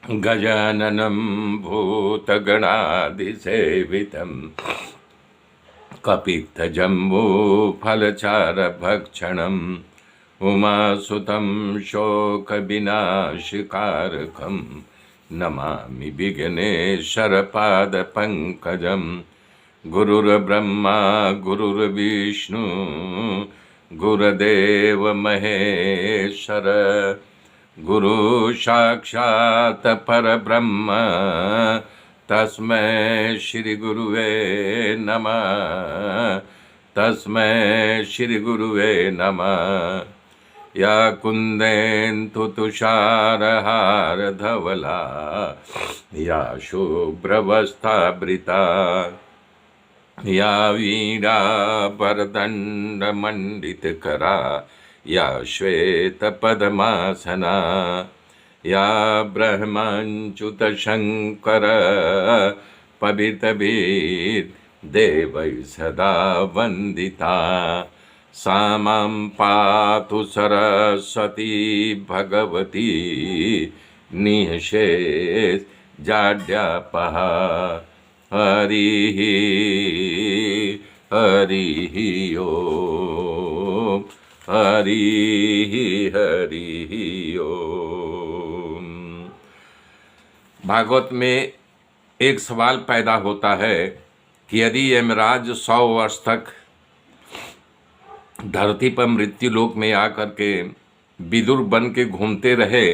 गजाननं भूतगणाधिसेवितं कपित्थजम्बूफलचारभक्षणम् उमासुतं शोकविनाशकारकं नमामि विघ्नेश्वरपादपङ्कजं। गुरुर्ब्रह्मा गुरुर्विष्णु गुरुदेव महेश्वर, गुरु साक्षात् परब्रह्म तस्मै श्री गुरुवे नमः, तस्मै श्री गुरुवे नमः। या कुन्देन्दु तुषारहार धवला या शुभ्रवस्त्रावृता, या वीणाभरदण्डमण्डितकरा या श्वेतपद्मासना, या ब्रह्मच्युतशङ्कर पवित्रभिर्देवैः सदा वन्दिता। सा मां पातु सरस्वती भगवती निःशेषजाड्यापः। हरिः हरिः ओम, हरिः हरिः ओम। भागवत में एक सवाल पैदा होता है कि यदि यमराज 100 वर्ष तक धरती पर मृत्यु लोक में आकर के विदुर बन के घूमते रहे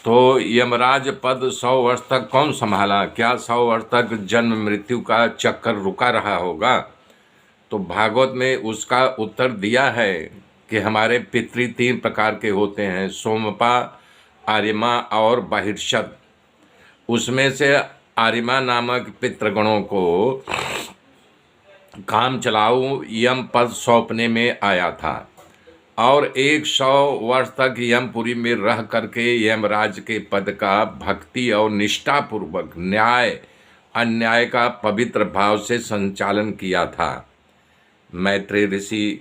तो यमराज पद 100 वर्ष तक कौन संभाला? क्या 100 वर्ष तक जन्म मृत्यु का चक्कर रुका रहा होगा? तो भागवत में उसका उत्तर दिया है कि हमारे पितृ 3 प्रकार के होते हैं, सोमपा, आर्यमा और बहिर्षद। उसमें से आर्यमा नामक पितृगणों को काम चलाऊ यम पद सौंपने में आया था और 100 वर्ष तक यमपुरी में रह करके यमराज के पद का भक्ति और निष्ठापूर्वक न्याय अन्याय का पवित्र भाव से संचालन किया था। मैत्रेय ऋषि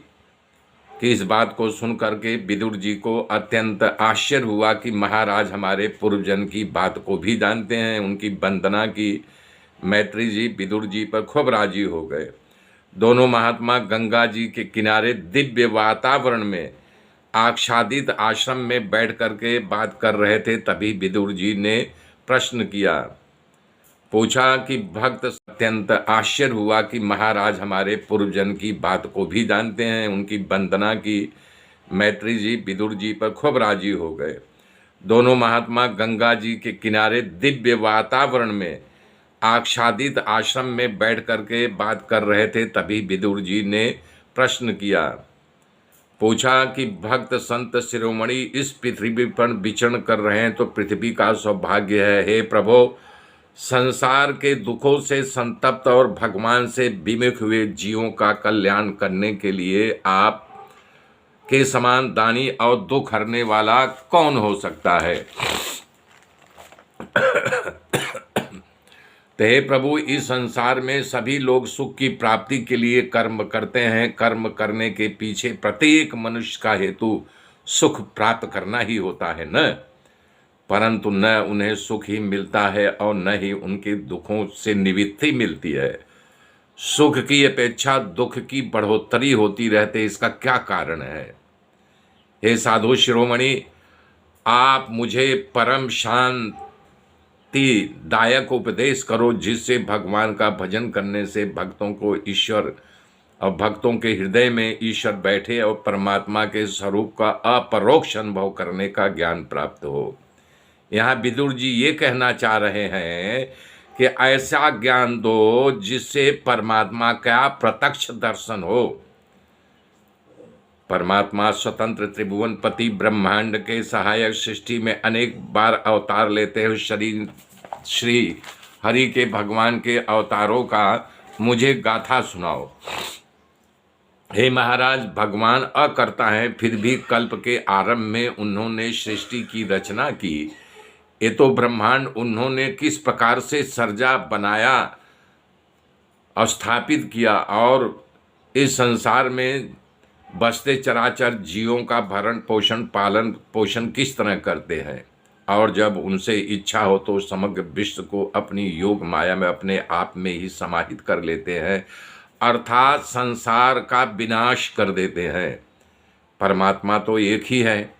की इस बात को सुन करके विदुर जी को अत्यंत आश्चर्य हुआ कि महाराज हमारे पूर्वजन की बात को भी जानते हैं। उनकी वंदना की। मैत्रेय जी विदुर जी पर खूब राजी हो गए। दोनों महात्मा गंगा जी के किनारे दिव्य वातावरण में आच्छादित आश्रम में बैठ करके बात कर रहे थे। तभी विदुर जी ने प्रश्न किया, पूछा कि भक्त अत्यंत आश्चर्य हुआ कि महाराज हमारे पूर्वजन की बात को भी जानते हैं। उनकी वंदना की। मैत्रेय जी विदुर जी पर खूब राजी हो गए। दोनों महात्मा गंगा जी के किनारे दिव्य वातावरण में आच्छादित आश्रम में बैठ करके बात कर रहे थे। तभी विदुर जी ने प्रश्न किया, पूछा कि भक्त संत शिरोमणि इस पृथ्वी पर विचरण कर रहे हैं तो पृथ्वी का सौभाग्य है। हे प्रभो, संसार के दुखों से संतप्त और भगवान से विमुख हुए जीवों का कल्याण करने के लिए आप के समान दानी और दुख हरने वाला कौन हो सकता है? तो हे प्रभु, इस संसार में सभी लोग सुख की प्राप्ति के लिए कर्म करते हैं। कर्म करने के पीछे प्रत्येक मनुष्य का हेतु सुख प्राप्त करना ही होता है न, परंतु न उन्हें सुख ही मिलता है और न ही उनके दुखों से निवृत्ति मिलती है। सुख की अपेक्षा दुख की बढ़ोतरी होती रहती। इसका क्या कारण है? हे साधु शिरोमणि, आप मुझे परम शांति दायक उपदेश करो जिससे भगवान का भजन करने से भक्तों को ईश्वर और भक्तों के हृदय में ईश्वर बैठे और परमात्मा के स्वरूप का अपरोक्ष अनुभव करने का ज्ञान प्राप्त हो। यहाँ विदुर जी ये कहना चाह रहे हैं कि ऐसा ज्ञान दो जिससे परमात्मा का प्रत्यक्ष दर्शन हो। परमात्मा स्वतंत्र त्रिभुवनपति ब्रह्मांड के सहायक सृष्टि में अनेक बार अवतार लेते हुए श्री हरि के भगवान के अवतारों का मुझे गाथा सुनाओ। हे महाराज, भगवान अकर्ता हैं, फिर भी कल्प के आरंभ में उन्होंने सृष्टि की रचना की। ये तो ब्रह्मांड उन्होंने किस प्रकार से सर्जा, बनाया, स्थापित किया और इस संसार में बसते चराचर जीवों का भरण पोषण पालन पोषण किस तरह करते हैं। और जब उनसे इच्छा हो तो समग्र विश्व को अपनी योग माया में अपने आप में ही समाहित कर लेते हैं, अर्थात संसार का विनाश कर देते हैं। परमात्मा तो एक ही है,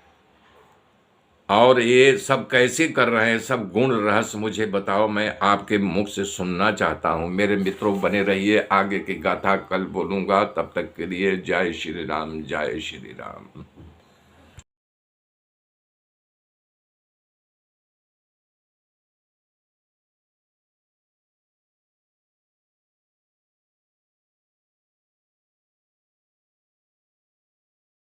और ये सब कैसे कर रहे हैं, सब गुण रहस्य मुझे बताओ, मैं आपके मुख से सुनना चाहता हूँ। मेरे मित्रों बने रहिए, आगे की गाथा कल बोलूँगा। तब तक के लिए जय श्री राम, जय श्री राम।